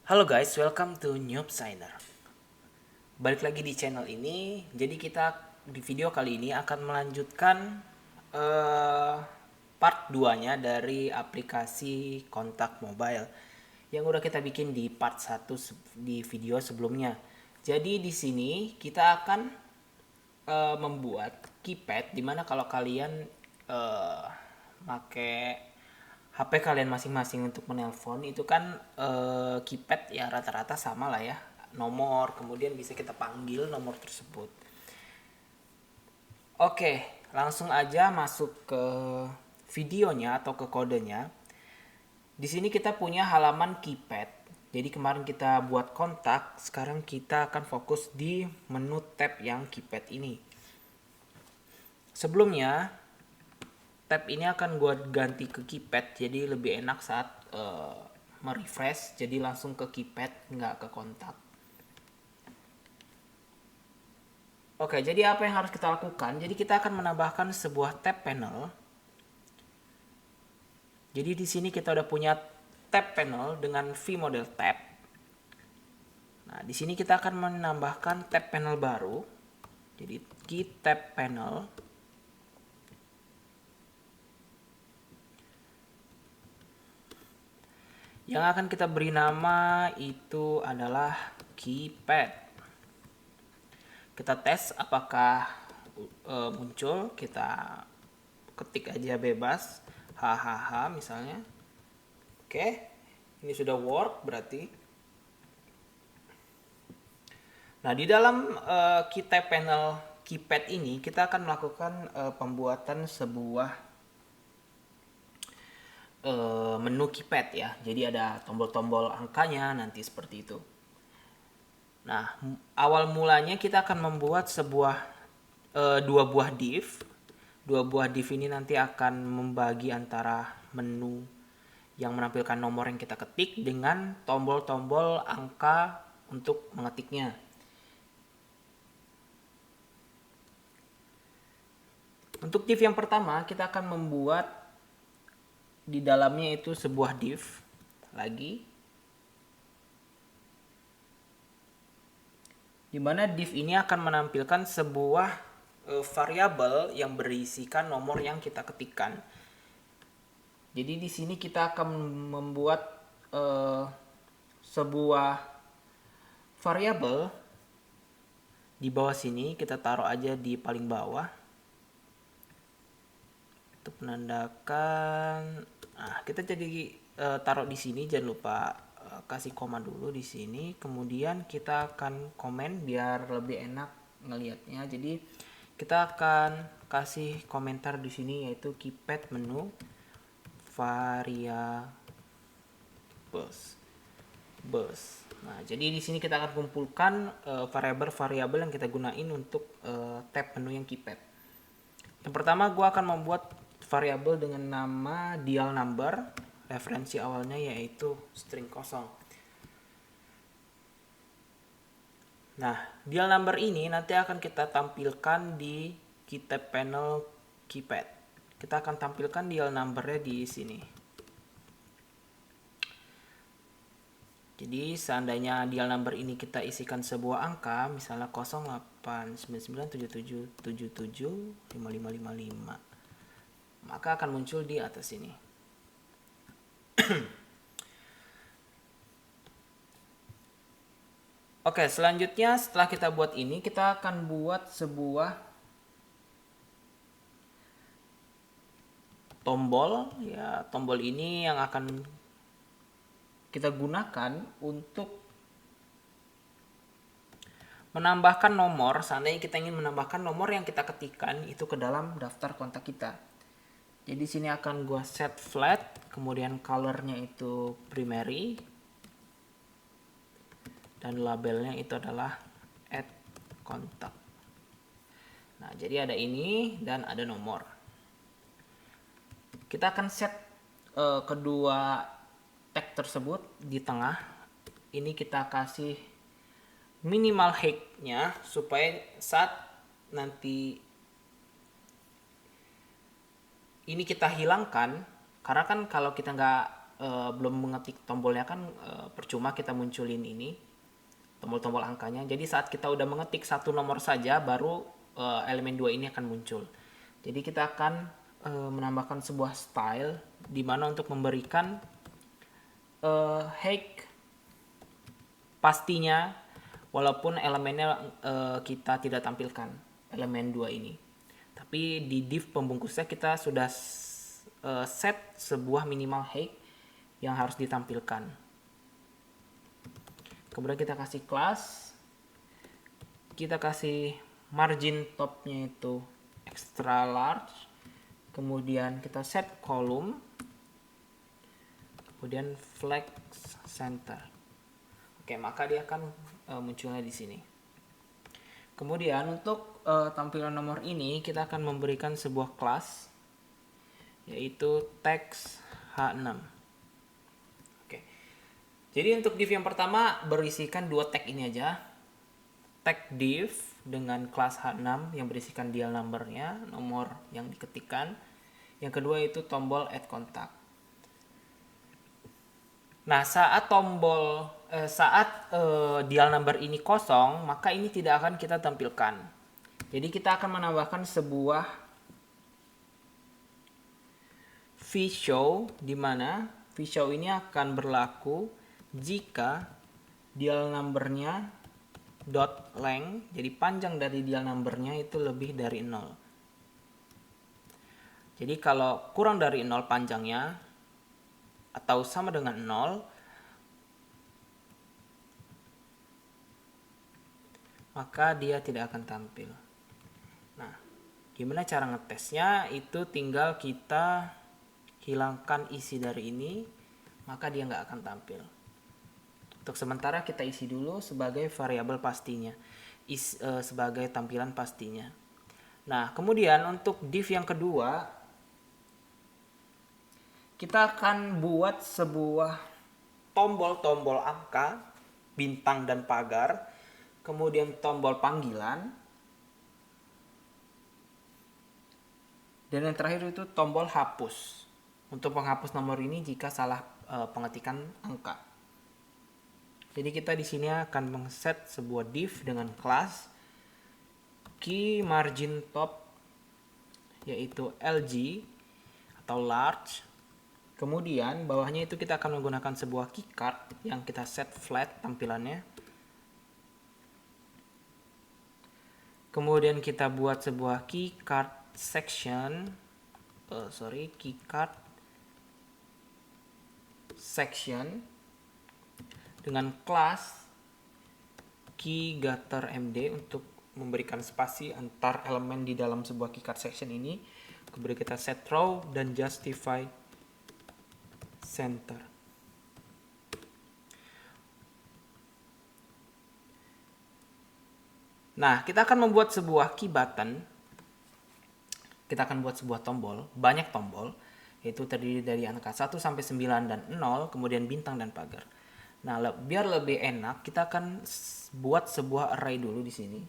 Halo guys, welcome to Noob Signer. Balik lagi di channel ini. Jadi kita di video kali ini akan melanjutkan eh, part 2-nya dari aplikasi kontak mobile yang udah kita bikin di part 1 di video sebelumnya. Jadi di sini kita akan membuat keypad dimana kalau kalian make HP kalian masing-masing untuk menelpon itu kan keypad ya rata-rata sama lah ya, nomor, kemudian bisa kita panggil nomor tersebut. Oke, langsung aja masuk ke videonya atau ke kodenya. Di sini kita punya halaman keypad. Jadi kemarin kita buat kontak, sekarang kita akan fokus di menu tab yang keypad ini. Sebelumnya tab ini akan gue ganti ke keypad, jadi lebih enak saat merefresh, jadi langsung ke keypad, nggak ke kontak. Oke, jadi apa yang harus kita lakukan? Jadi kita akan menambahkan sebuah tab panel. Jadi di sini kita udah punya tab panel dengan vModel tab. Nah, di sini kita akan menambahkan tab panel baru. Jadi key tab panel. Yang akan kita beri nama itu adalah keypad. Kita tes apakah muncul, kita ketik aja bebas, hahaha misalnya. Oke, ini sudah work berarti. Nah, di dalam keytab panel keypad ini kita akan melakukan pembuatan sebuah menu keypad ya. Jadi ada tombol-tombol angkanya nanti seperti itu. Nah, awal mulanya kita akan membuat dua buah div. Dua buah div ini nanti akan membagi antara menu yang menampilkan nomor yang kita ketik dengan tombol-tombol angka untuk mengetiknya. Untuk div yang pertama kita akan membuat di dalamnya itu sebuah div lagi, dimana div ini akan menampilkan sebuah variabel yang berisikan nomor yang kita ketikkan. Jadi di sini kita akan membuat sebuah variabel di bawah sini, kita taruh aja di paling bawah untuk menandakan. Nah, kita jadi taruh di sini, jangan lupa kasih koma dulu di sini. Kemudian kita akan komen biar lebih enak ngelihatnya. Jadi kita akan kasih komentar di sini yaitu keypad menu variables. Nah, jadi di sini kita akan kumpulkan variabel-variabel yang kita gunain untuk tab menu yang keypad. Yang pertama gue akan membuat variabel dengan nama dial number, referensi awalnya yaitu string kosong. Nah, dial number ini nanti akan kita tampilkan di keytab panel keypad. Kita akan tampilkan dial numbernya di sini. Jadi seandainya dial number ini kita isikan sebuah angka, misalnya 089977775555, maka akan muncul di atas ini. Oke, selanjutnya setelah kita buat ini, kita akan buat sebuah tombol ya. Tombol ini yang akan kita gunakan untuk menambahkan nomor. Seandainya kita ingin menambahkan nomor yang kita ketikkan itu ke dalam daftar kontak kita. Jadi sini akan gua set flat, kemudian colornya itu primary, dan labelnya itu adalah add kontak. Nah, jadi ada ini dan ada nomor. Kita akan set kedua tag tersebut di tengah. Ini kita kasih minimal height-nya supaya saat nanti ini kita hilangkan, karena kan kalau kita nggak belum mengetik tombolnya kan percuma kita munculin ini tombol-tombol angkanya. Jadi saat kita udah mengetik satu nomor saja baru elemen 2 ini akan muncul. Jadi kita akan menambahkan sebuah style di mana untuk memberikan hake pastinya walaupun elemennya kita tidak tampilkan elemen 2 ini. Tapi di div pembungkusnya kita sudah set sebuah minimal hake yang harus ditampilkan. Kemudian kita kasih class, kita kasih margin topnya itu extra large, kemudian kita set column, kemudian flex center. Oke, maka dia akan munculnya di sini. Kemudian untuk tampilan nomor ini kita akan memberikan sebuah class yaitu text H6. Oke. Jadi untuk div yang pertama berisikan dua tag ini aja. Tag div dengan kelas H6 yang berisikan dial numbernya, nomor yang diketikkan. Yang kedua itu tombol add contact. Nah, saat dial number ini kosong, maka ini tidak akan kita tampilkan. Jadi kita akan menambahkan sebuah vshow di mana vshow ini akan berlaku jika dial numbernya dot length, jadi panjang dari dial numbernya itu lebih dari 0. Jadi kalau kurang dari 0 panjangnya atau sama dengan 0, maka dia tidak akan tampil. Nah, gimana cara ngetesnya? Itu tinggal kita hilangkan isi dari ini, maka dia nggak akan tampil. Untuk sementara kita isi dulu sebagai variabel pastinya, sebagai tampilan pastinya. Nah, kemudian untuk div yang kedua, kita akan buat sebuah tombol-tombol angka, bintang dan pagar, kemudian tombol panggilan, dan yang terakhir itu tombol hapus. Untuk menghapus nomor ini jika salah pengetikan angka. Jadi kita di sini akan mengset sebuah div dengan kelas key margin top yaitu LG atau large. Kemudian bawahnya itu kita akan menggunakan sebuah keycard yang kita set flat tampilannya. Kemudian kita buat sebuah keycard section, keycard section dengan kelas keyGatterMD untuk memberikan spasi antar elemen di dalam sebuah keycard section ini. Kemudian kita set row dan justify center. Nah, kita akan membuat sebuah key button. Kita akan buat sebuah tombol, banyak tombol, yaitu terdiri dari angka 1 sampai 9 dan 0, kemudian bintang dan pagar. Nah, biar lebih enak, kita akan buat sebuah array dulu di sini.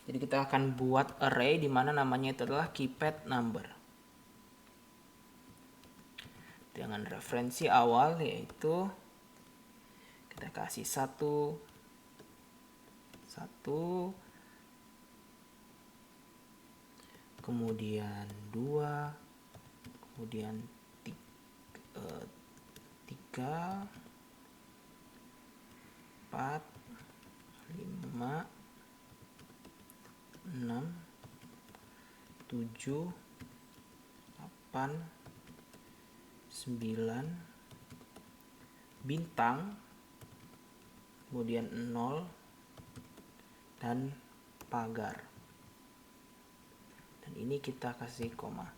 Jadi kita akan buat array di mana namanya itu adalah keypad number. Dengan referensi awal yaitu kita kasih 1, kemudian 2, kemudian 3, 4, 5, 6, 7, 8, 9, bintang, kemudian 0, dan pagar. Dan ini kita kasih koma.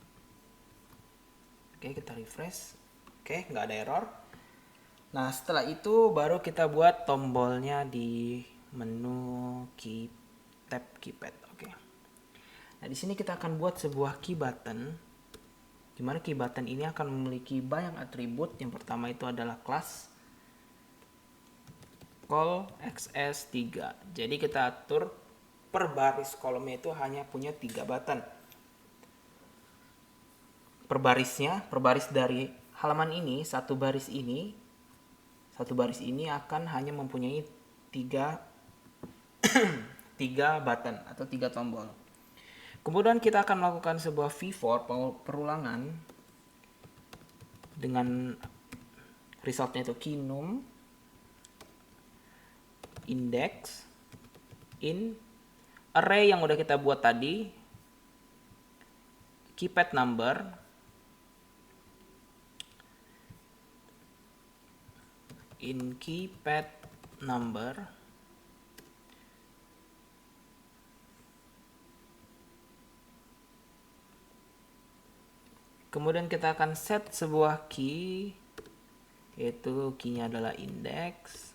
Oke, kita refresh. Oke, nggak ada error. Nah, setelah itu baru kita buat tombolnya di menu tab keypad. Oke. Nah, di sini kita akan buat sebuah key button, di mana key button ini akan memiliki banyak atribut. Yang pertama itu adalah kelas call xs3. Jadi kita atur per baris kolomnya itu hanya punya 3 button. per baris dari halaman ini, satu baris ini akan hanya mempunyai tiga button atau 3 tombol. Kemudian kita akan melakukan sebuah V4 perulangan dengan resultnya itu kinum index in array yang udah kita buat tadi, keypad number, in keypad number, kemudian kita akan set sebuah key, yaitu key-nya adalah index,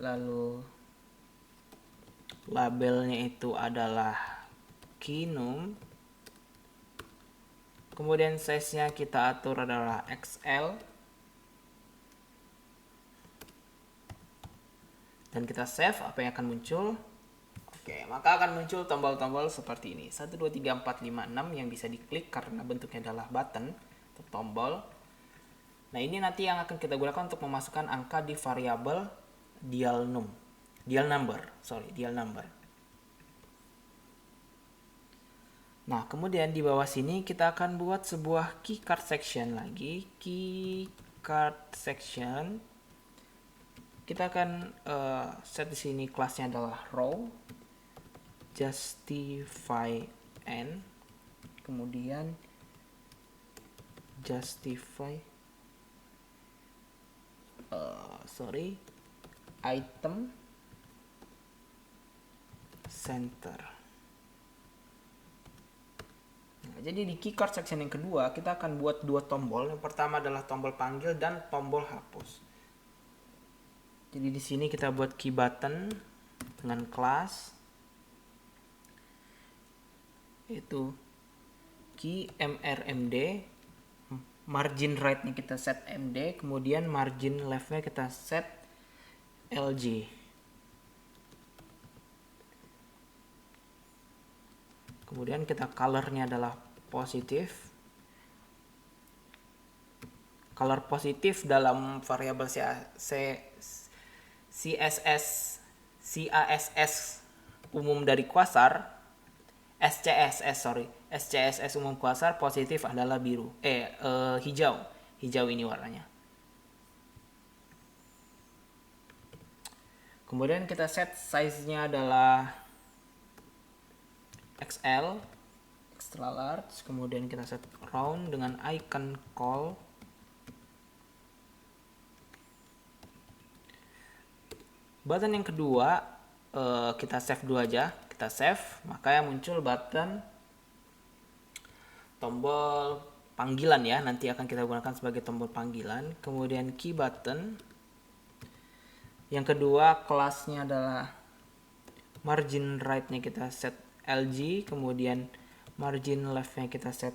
lalu labelnya itu adalah kinum, kemudian size-nya kita atur adalah XL, dan kita save. Apa yang akan muncul? Oke, maka akan muncul tombol-tombol seperti ini, 1, 2, 3, 4, 5, 6 yang bisa diklik karena bentuknya adalah button atau tombol. Nah, ini nanti yang akan kita gunakan untuk memasukkan angka di variabel dial number. Nah, kemudian di bawah sini kita akan buat sebuah keycard section lagi. Keycard section. Kita akan set di sini kelasnya adalah row, justify n, kemudian justify item center. Nah, jadi di keycard section yang kedua kita akan buat 2 tombol. Yang pertama adalah tombol panggil dan tombol hapus. Jadi di sini kita buat key button dengan kelas itu key mrmd, margin right-nya kita set md, kemudian margin left-nya kita set lg. Kemudian kita color-nya adalah positif. Color positif dalam variabel CSS umum dari Quasar, SCSS umum Quasar positif adalah biru, hijau ini warnanya. Kemudian kita set size-nya adalah XL, extra large, kemudian kita set round dengan icon call. Button yang kedua kita save dulu aja, kita save, maka yang muncul button tombol panggilan ya, nanti akan kita gunakan sebagai tombol panggilan. Kemudian key button yang kedua kelasnya adalah margin right-nya kita set LG, kemudian margin left-nya kita set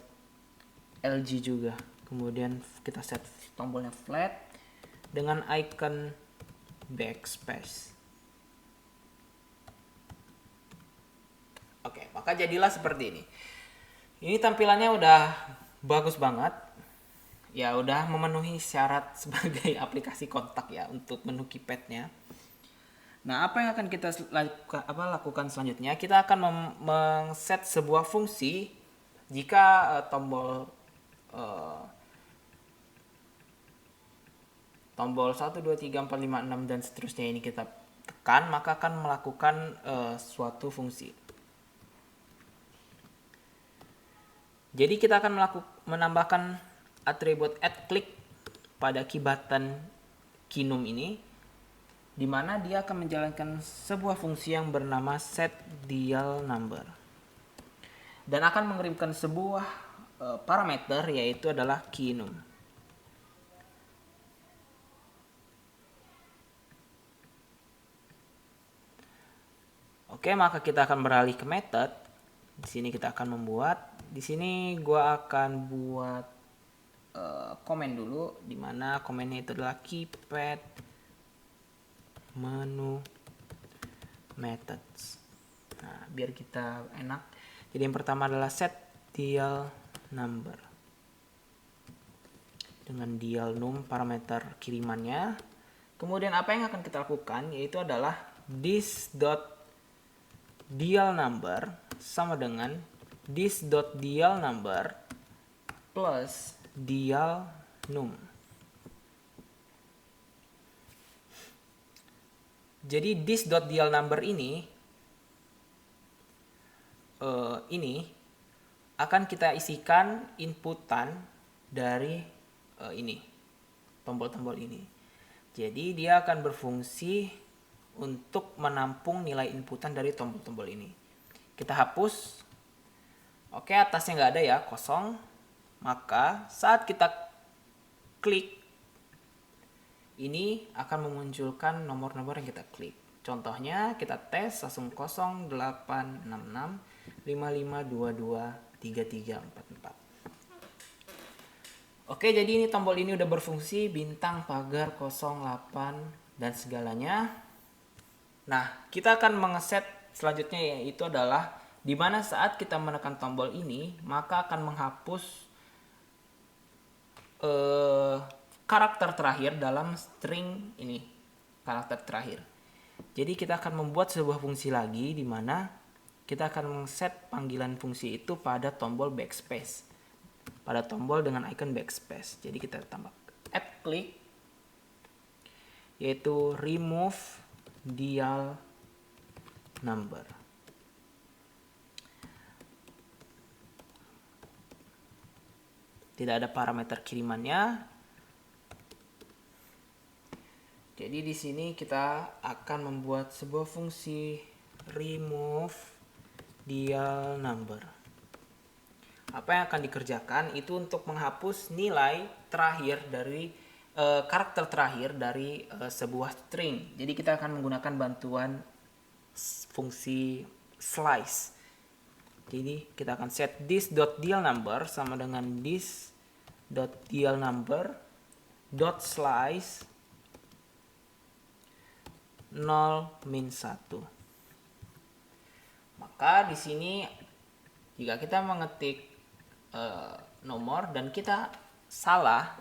LG juga. Kemudian kita set tombolnya flat dengan icon backspace. Oke, maka jadilah seperti ini. Ini tampilannya udah bagus banget. Ya udah memenuhi syarat sebagai aplikasi kontak ya untuk menu keypadnya. Nah, apa yang akan kita lakukan selanjutnya? Kita akan men-set sebuah fungsi jika tombol 1, 2, 3, 4, 5, 6 dan seterusnya ini kita tekan, maka akan melakukan suatu fungsi. Jadi kita akan menambahkan atribut addClick pada key button kinum ini, di mana dia akan menjalankan sebuah fungsi yang bernama setDialNumber dan akan mengirimkan sebuah parameter, yaitu adalah kinum. Oke, maka kita akan beralih ke method. Di sini kita akan di sini gua akan buat komen dulu, di mana komennya itu adalah keypad menu methods. Nah, biar kita enak. Jadi yang pertama adalah setDialNumber. number dengan dial num parameter kirimannya. Kemudian apa yang akan kita lakukan yaitu adalah this.dial number sama dengan this.dial number plus dial num. Jadi this.dial number ini akan kita isikan inputan dari ini tombol-tombol ini. Jadi dia akan berfungsi untuk menampung nilai inputan dari tombol-tombol ini. Kita hapus. Oke, atasnya nggak ada ya, kosong. Maka saat kita klik, ini akan memunculkan nomor-nomor yang kita klik. Contohnya kita tes langsung 0866 5522 3344. Oke, jadi ini tombol ini udah berfungsi, bintang, pagar, 08 dan segalanya. Nah, kita akan mengeset selanjutnya yaitu adalah di mana saat kita menekan tombol ini, maka akan menghapus karakter terakhir dalam string ini, karakter terakhir. Jadi kita akan membuat sebuah fungsi lagi di mana kita akan men-set panggilan fungsi itu pada tombol backspace. Pada tombol dengan icon backspace. Jadi kita tambah add click yaitu remove dial number. Tidak ada parameter kirimannya. Jadi di sini kita akan membuat sebuah fungsi remove dial number. Apa yang akan dikerjakan itu untuk menghapus nilai terakhir dari karakter terakhir dari sebuah string. Jadi kita akan menggunakan bantuan fungsi slice. Jadi kita akan set this.dial number sama dengan this.dial number dot slice 0 min 1. Maka di sini jika kita mengetik nomor dan kita salah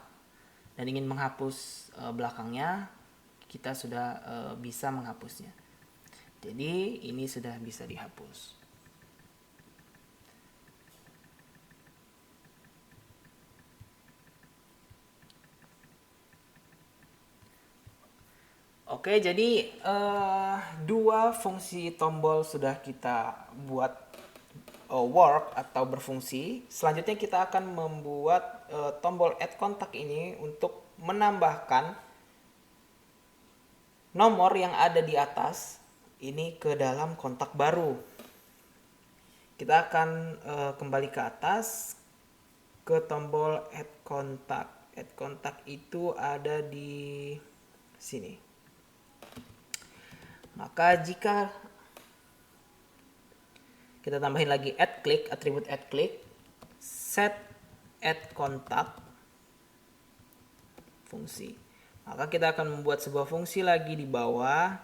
dan ingin menghapus belakangnya, kita sudah bisa menghapusnya. Jadi ini sudah bisa dihapus. Oke, jadi dua fungsi tombol sudah kita buat work atau berfungsi. Selanjutnya kita akan membuat tombol add contact ini untuk menambahkan nomor yang ada di atas ini ke dalam kontak baru. Kita akan kembali ke atas ke tombol add contact. Add contact itu ada di sini. Maka jika kita tambahin lagi add click, atribut add click, set add contact fungsi. Maka kita akan membuat sebuah fungsi lagi di bawah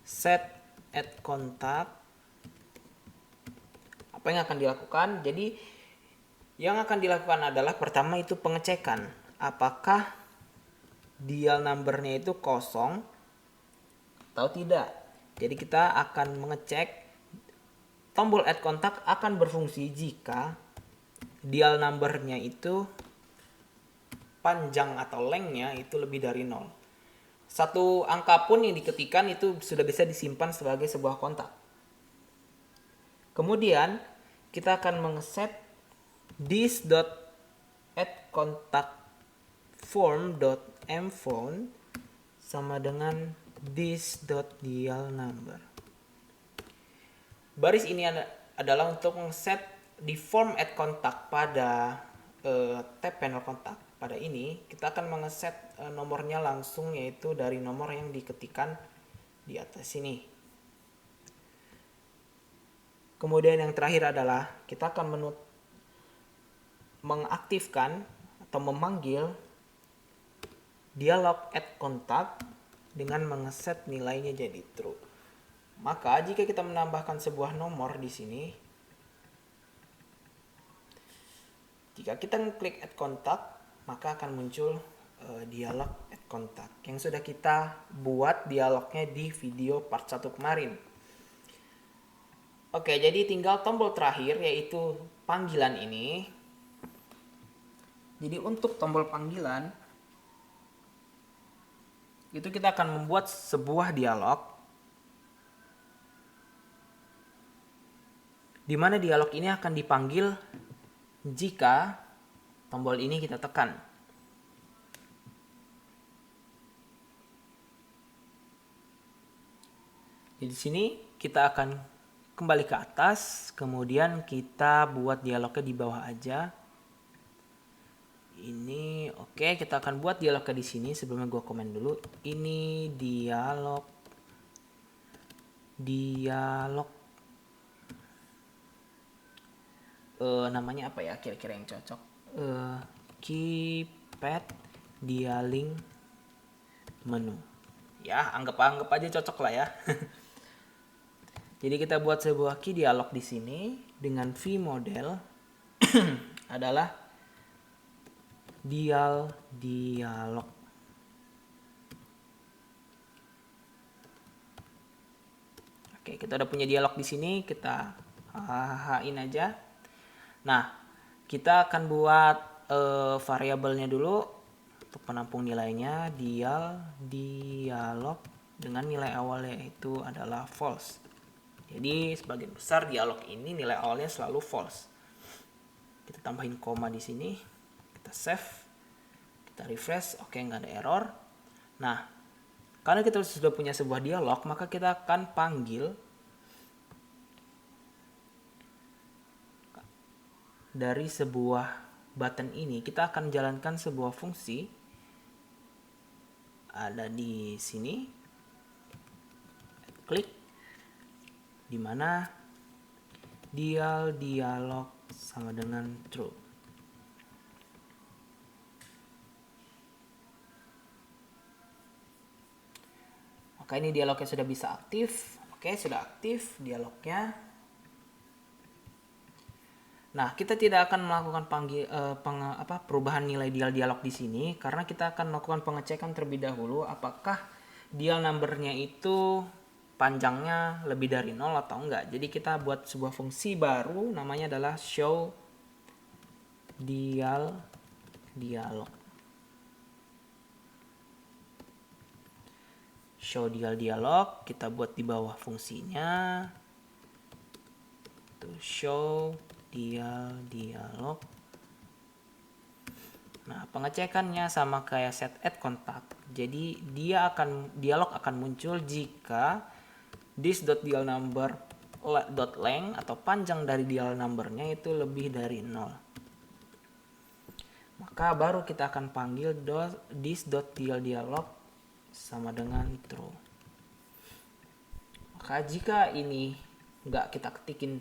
set add contact. Apa yang akan dilakukan? Jadi yang akan dilakukan adalah pertama itu pengecekan apakah dial numbernya itu kosong atau tidak. Jadi kita akan mengecek tombol add contact akan berfungsi jika dial numbernya itu panjang atau lengthnya itu lebih dari 0. Satu angka pun yang diketikkan itu sudah bisa disimpan sebagai sebuah kontak. Kemudian kita akan mengeset this.addContactForm.mPhone sama dengan this.dial number. Baris ini adalah untuk men-set di form add contact pada tab panel kontak. Pada ini kita akan mengeset nomornya langsung yaitu dari nomor yang diketikkan di atas sini. Kemudian yang terakhir adalah kita akan mengaktifkan atau memanggil dialog add contact dengan mengeset nilainya jadi true. Maka jika kita menambahkan sebuah nomor di sini, Jika kita klik add contact, maka akan muncul dialog add contact yang sudah kita buat dialognya di video part 1 kemarin. Oke, jadi tinggal tombol terakhir yaitu panggilan ini. Jadi untuk tombol panggilan itu kita akan membuat sebuah dialog di mana dialog ini akan dipanggil jika tombol ini kita tekan. Jadi di sini kita akan kembali ke atas, kemudian kita buat dialognya di bawah aja. Ini oke, kita akan buat dialognya di sini. Sebelumnya gue komen dulu. Ini dialog namanya apa ya kira-kira yang cocok? Keypad dialing menu. Ya, anggap aja cocok lah ya. Jadi kita buat sebuah key dialog di sini dengan vModel adalah dialog. Oke, kita udah punya dialog di sini, kita hahain aja. Nah, kita akan buat variabelnya dulu untuk penampung nilainya, dialog dengan nilai awalnya itu adalah false. Jadi sebagian besar dialog ini nilai awalnya selalu false. Kita tambahin koma di sini, kita save, kita refresh, oke nggak ada error. Nah, karena kita sudah punya sebuah dialog, maka kita akan panggil dari sebuah button ini, kita akan jalankan sebuah fungsi ada di sini, klik, di mana dialog sama dengan true. Maka ini dialognya sudah bisa aktif. Oke, sudah aktif dialognya. Nah, kita tidak akan melakukan perubahan nilai dialog di sini karena kita akan melakukan pengecekan terlebih dahulu apakah dial numbernya itu panjangnya lebih dari 0 atau enggak. Jadi kita buat sebuah fungsi baru namanya adalah show dialog. Show dialog, kita buat di bawah fungsinya. Itu show dialog. Nah, pengecekannya sama kayak set add contact. Jadi dialog akan muncul jika this.dialNumber.length atau panjang dari dial numbernya itu lebih dari 0. Maka baru kita akan panggil this.dialog sama dengan true. Maka jika ini nggak kita ketikin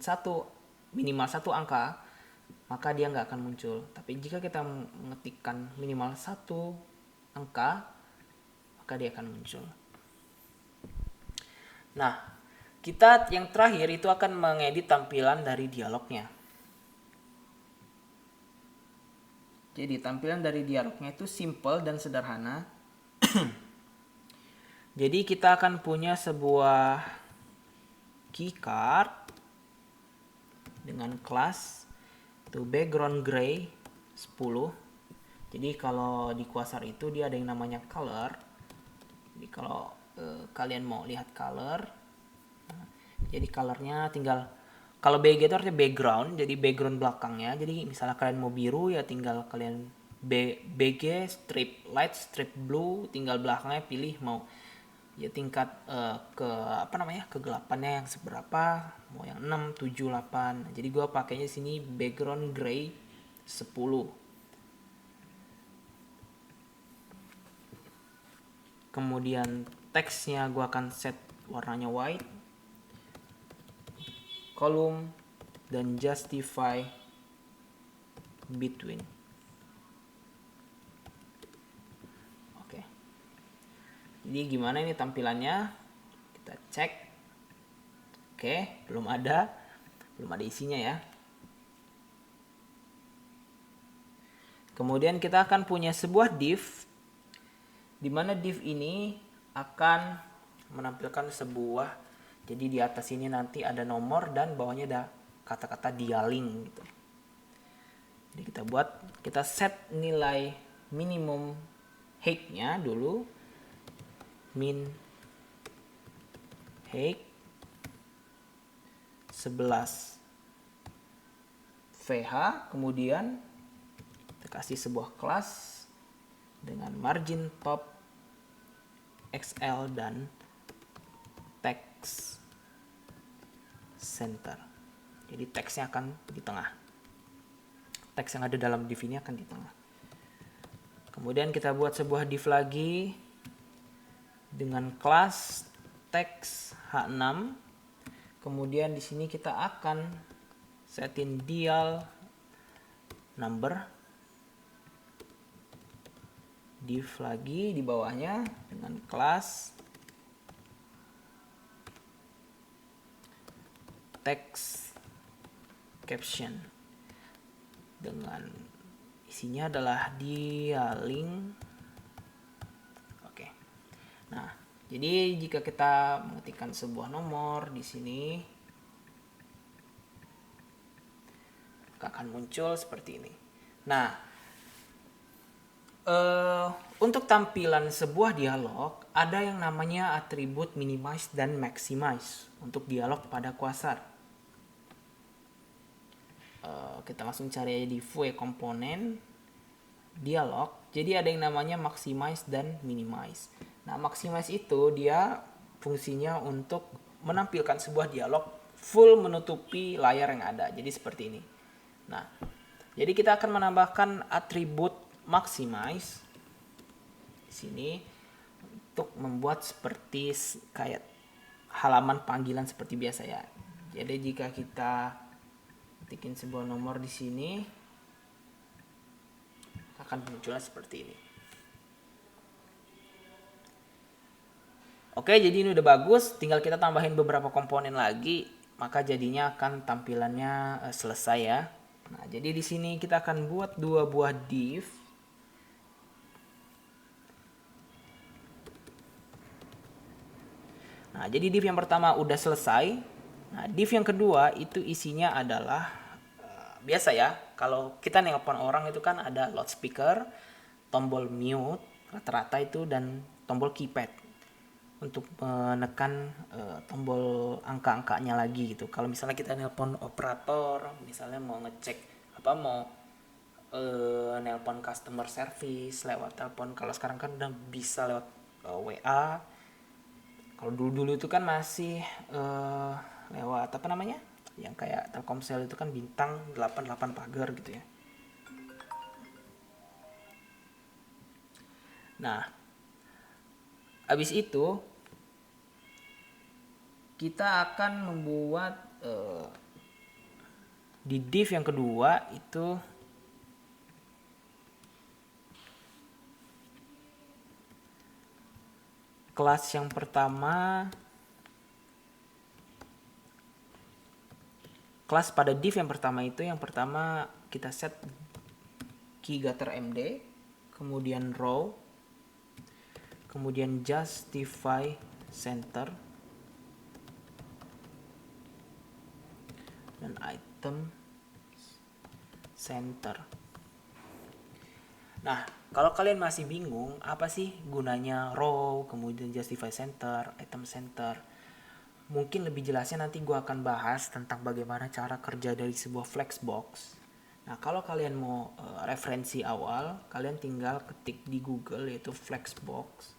minimal satu angka, maka dia nggak akan muncul. Tapi jika kita mengetikkan minimal satu angka, maka dia akan muncul. Nah, kita yang terakhir itu akan mengedit tampilan dari dialognya. Jadi tampilan dari dialognya itu simple dan sederhana. Jadi kita akan punya sebuah keycard dengan kelas itu background gray 10. Jadi kalau di Quasar itu dia ada yang namanya color. Jadi kalau kalian mau lihat color, jadi colornya tinggal, kalau BG itu artinya background, jadi background belakangnya. Jadi misalnya kalian mau biru ya tinggal kalian BG strip light strip blue, tinggal belakangnya pilih mau ya tingkat kegelapannya yang seberapa, mau yang 6, 7, 8. Jadi gue pakainya sini background gray 10. Kemudian teksnya gue akan set warnanya white, column dan justify between. Jadi gimana ini tampilannya? Kita cek. Oke, belum ada isinya ya. Kemudian kita akan punya sebuah div, di mana div ini akan menampilkan sebuah, jadi di atas ini nanti ada nomor dan bawahnya ada kata-kata dialing gitu. Jadi kita set nilai minimum height-nya dulu, min height 11 VH, kemudian kita kasih sebuah kelas dengan margin top XL dan text center. Jadi teksnya akan di tengah. Teks yang ada dalam div ini akan di tengah. Kemudian kita buat sebuah div lagi dengan kelas text H6. Kemudian di sini kita akan setin dial number, div lagi di bawahnya dengan kelas text caption dengan isinya adalah dialing. Oke. Nah, jadi jika kita mengetikkan sebuah nomor di sini akan muncul seperti ini. Nah, untuk tampilan sebuah dialog ada yang namanya atribut minimize dan maximize untuk dialog pada Quasar. Kita langsung cari di view komponen dialog. Jadi ada yang namanya maximize dan minimize. Nah, maximize itu dia fungsinya untuk menampilkan sebuah dialog full menutupi layar yang ada. Jadi seperti ini. Nah, jadi kita akan menambahkan atribut maximize di sini untuk membuat seperti kayak halaman panggilan seperti biasa ya. Jadi jika kita ketikin sebuah nomor di sini akan munculnya seperti ini. Oke, jadi ini udah bagus, tinggal kita tambahin beberapa komponen lagi, maka jadinya akan tampilannya selesai ya. Nah, jadi di sini kita akan buat dua buah div. Nah, jadi div yang pertama udah selesai. Nah, div yang kedua itu isinya adalah biasa ya, kalau kita nelpon orang itu kan ada loudspeaker, tombol mute rata-rata itu, dan tombol keypad untuk menekan tombol angka-angkanya lagi gitu. Kalau misalnya kita nelpon operator, misalnya mau ngecek mau nelpon customer service lewat telepon, kalau sekarang kan udah bisa lewat WA. Kalau dulu itu kan masih lewat yang kayak Telkomsel itu kan bintang 88 pagar gitu ya. Nah, habis itu kita akan membuat di div yang kedua itu kelas yang pertama. Kelas pada div yang pertama itu, yang pertama kita set keygetter md, kemudian row, kemudian justify center, dan item center. Nah, kalau kalian masih bingung apa sih gunanya row, kemudian justify center, item center, mungkin lebih jelasnya nanti gue akan bahas tentang bagaimana cara kerja dari sebuah flexbox. Nah, kalau kalian mau referensi awal, kalian tinggal ketik di Google yaitu flexbox.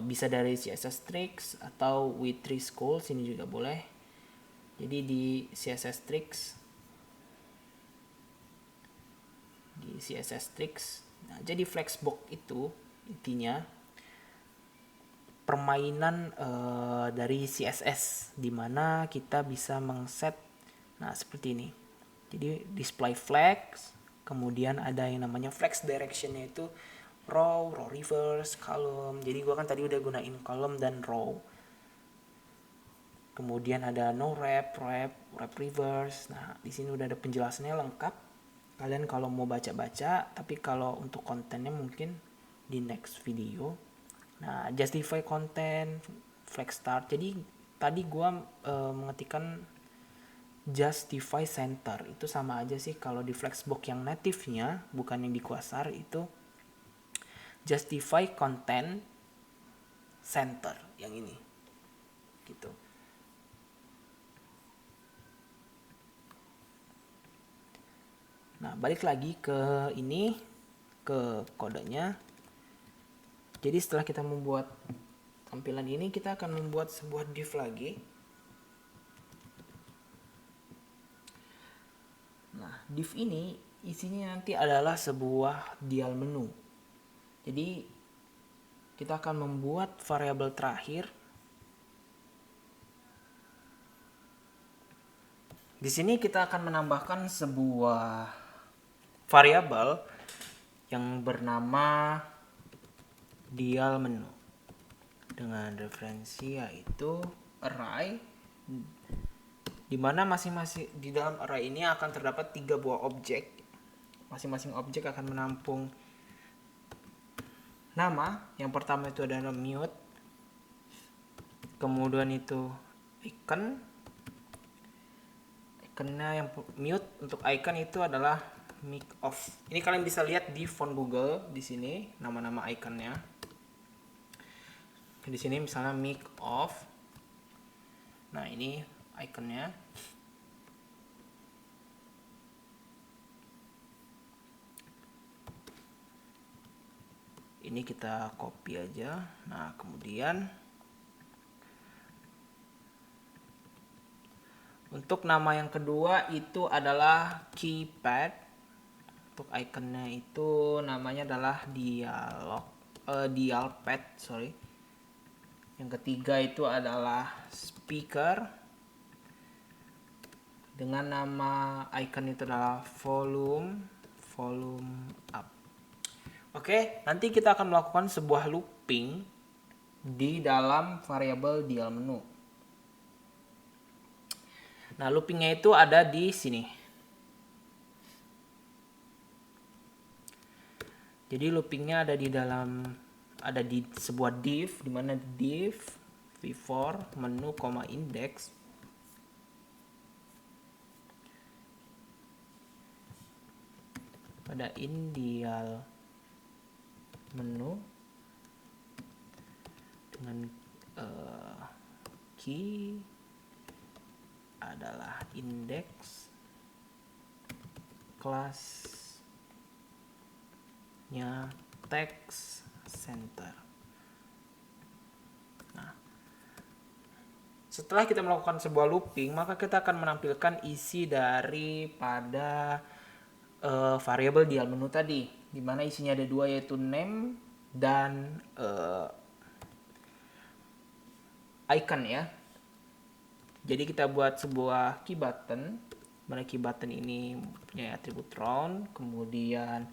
Bisa dari CSS Tricks atau W3 Schools, ini juga boleh. Jadi di CSS Tricks, nah, jadi flexbox itu intinya permainan dari CSS, dimana kita bisa mengset, nah seperti ini. Jadi display flex, kemudian ada yang namanya flex direction, yaitu row reverse, column. Jadi gua kan tadi udah gunain column dan row. Kemudian ada no wrap reverse. Nah, di sini udah ada penjelasannya lengkap. kalian kalau mau baca-baca, tapi kalau untuk kontennya mungkin di next video. Nah, justify content, flag start. Jadi tadi gua mengetikkan justify center, itu sama aja sih. Kalau di Flexbox yang native-nya, bukan yang di Quasar, itu justify content center yang ini gitu. Nah, balik lagi ke ini, ke kodenya. Jadi setelah kita membuat tampilan ini, kita akan membuat sebuah div lagi. Nah, div ini isinya nanti adalah sebuah dial menu. Jadi kita akan membuat variabel terakhir. Di sini kita akan menambahkan sebuah variabel yang bernama dial menu dengan referensi yaitu array, di mana masing-masing di dalam array ini akan terdapat 3 buah objek. Masing-masing objek akan menampung nama. Yang pertama itu adalah mute, kemudian itu icon. Iconnya yang mute untuk icon itu adalah mic off. Ini kalian bisa lihat di font Google di sini nama-nama iconnya. Di sini misalnya mic off. Nah, ini iconnya. Ini kita copy aja. Nah, kemudian untuk nama yang kedua itu adalah keypad. Untuk iconnya itu namanya adalah dialpad, sorry. Yang ketiga itu adalah speaker dengan nama icon itu adalah volume up. Oke, nanti kita akan melakukan sebuah looping di dalam variabel dial menu. Nah, loopingnya itu ada di sini. Jadi loopingnya ada di sebuah div, di mana div v4 menu, index. Pada dial menu dengan key adalah index, kelasnya text center. Nah, setelah kita melakukan sebuah looping, maka kita akan menampilkan isi daripada variabel dial menu tadi, di mana isinya ada 2, yaitu name dan icon ya. Jadi kita buat sebuah key button, mana key button ini punya atribut round, kemudian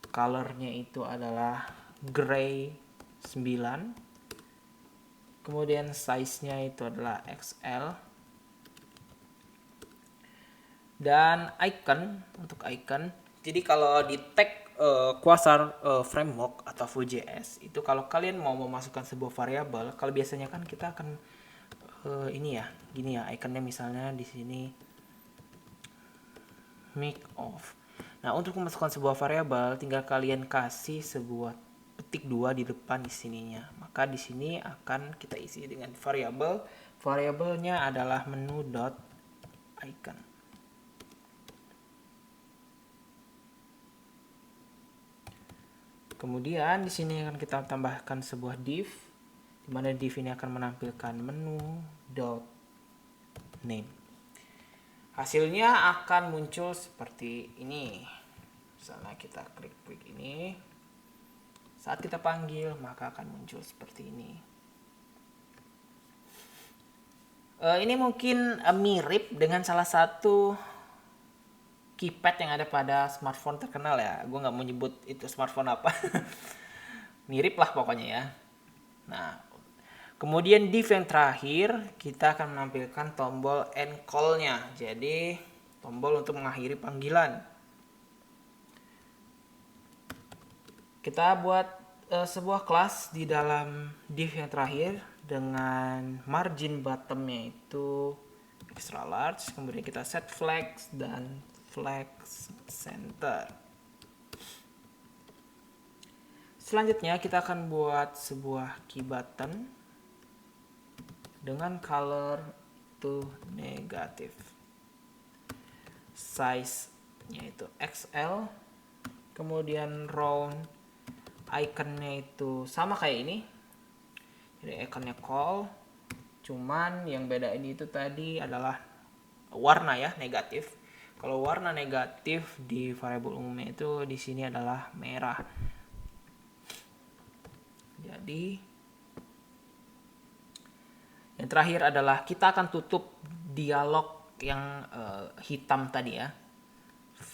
colornya itu adalah gray 9, kemudian size-nya itu adalah XL, dan icon. Untuk icon, jadi kalau di tag Quasar framework atau Vue.js itu, kalau kalian mau memasukkan sebuah variabel, kalau biasanya kan kita akan ini ya, gini ya iconnya, misalnya di sini mic off. Nah, untuk memasukkan sebuah variabel tinggal kalian kasih sebuah petik 2 di depan di sininya. Maka di sini akan kita isi dengan variabel. Variabelnya adalah menu.icon. Kemudian di sini akan kita tambahkan sebuah div, di mana div ini akan menampilkan menu.name. Hasilnya akan muncul seperti ini. Misalnya kita klik ini, saat kita panggil maka akan muncul seperti ini. Ini mungkin mirip dengan salah satu keypad yang ada pada smartphone terkenal ya. Gue nggak mau nyebut itu smartphone apa. Mirip lah pokoknya ya. Nah, kemudian div yang terakhir, kita akan menampilkan tombol end call-nya. Jadi tombol untuk mengakhiri panggilan. Kita buat sebuah kelas di dalam div yang terakhir dengan margin bottomnya itu extra large, kemudian kita set flex dan flex center. Selanjutnya kita akan buat sebuah key button dengan color itu negatif, size nya itu XL, kemudian round iconnya itu sama kayak ini, jadi iconnya call, cuman yang beda ini itu tadi adalah warna ya, negatif. Kalau warna negatif di variabel umumnya itu di sini adalah merah. Jadi yang terakhir adalah kita akan tutup dialog yang hitam tadi ya, v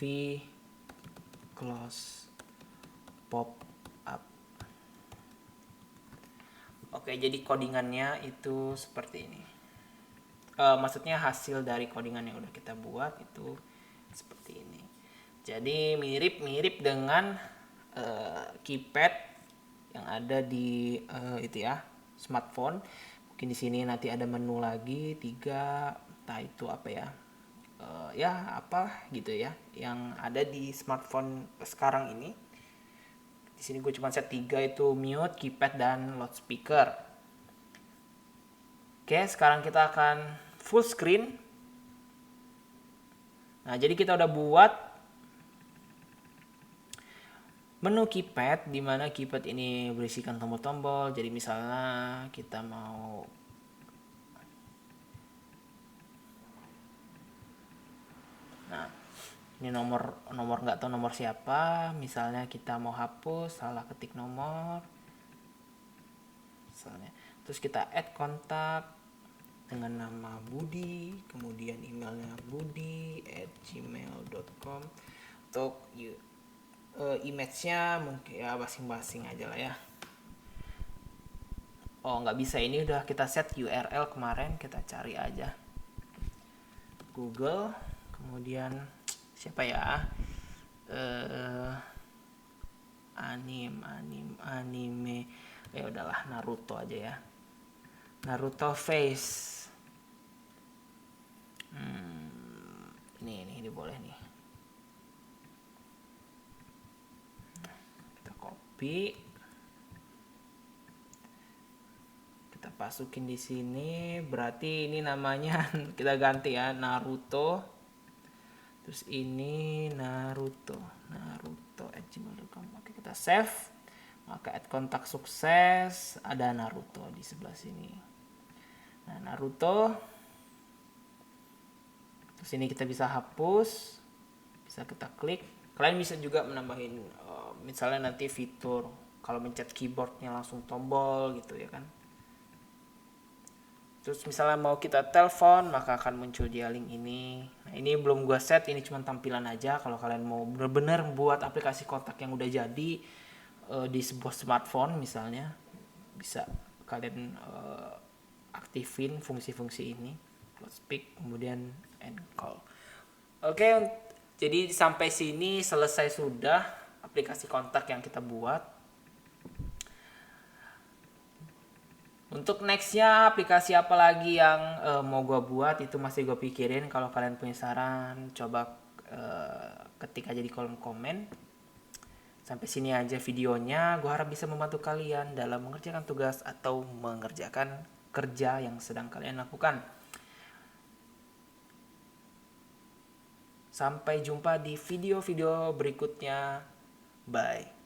close pop up. Oke, jadi codingannya itu seperti ini. Maksudnya hasil dari codingan yang udah kita buat itu seperti ini. Jadi mirip-mirip dengan keypad yang ada di itu ya, smartphone. Mungkin di sini nanti ada menu lagi 3, entah itu apa ya, ya apa gitu ya, yang ada di smartphone sekarang ini. Di sini gue cuma set 3, itu mute, keypad, dan loudspeaker. Oke, sekarang kita akan full screen. Nah, jadi kita udah buat menu keypad, di mana keypad ini berisikan tombol-tombol. Jadi misalnya kita mau ini nomor nggak tahu nomor siapa, misalnya kita mau hapus, salah ketik nomor misalnya, terus kita add kontak dengan nama Budi, kemudian emailnya budi@gmail.com. Untuk image-nya mungkin ya masing-masing aja lah ya. Oh, nggak bisa, ini udah kita set URL kemarin, kita cari aja Google, kemudian siapa ya, anime, ya udahlah Naruto aja ya, Naruto face. Ini boleh nih, kita copy, kita masukin di sini. Berarti ini namanya kita ganti ya, Naruto. Terus ini Naruto @gmail.com. Oke, kita save. Maka add kontak sukses, ada Naruto di sebelah sini. Nah, Naruto. Terus ini kita bisa hapus, bisa kita klik. Kalian bisa juga menambahin misalnya nanti fitur kalau mencet keyboardnya langsung tombol gitu ya kan. Terus misalnya mau kita telepon, maka akan muncul dia link ini. Nah, ini belum gua set, ini cuma tampilan aja. Kalau kalian mau benar-benar buat aplikasi kontak yang udah jadi di sebuah smartphone misalnya, bisa kalian aktifin fungsi-fungsi ini, close speak, kemudian end call. Oke, jadi sampai sini selesai sudah aplikasi kontak yang kita buat. Untuk nextnya aplikasi apa lagi yang mau gue buat itu masih gue pikirin. Kalau kalian punya saran, coba ketik aja di kolom komen. Sampai sini aja videonya. Gue harap bisa membantu kalian dalam mengerjakan tugas atau mengerjakan kerja yang sedang kalian lakukan. Sampai jumpa di video-video berikutnya. Bye.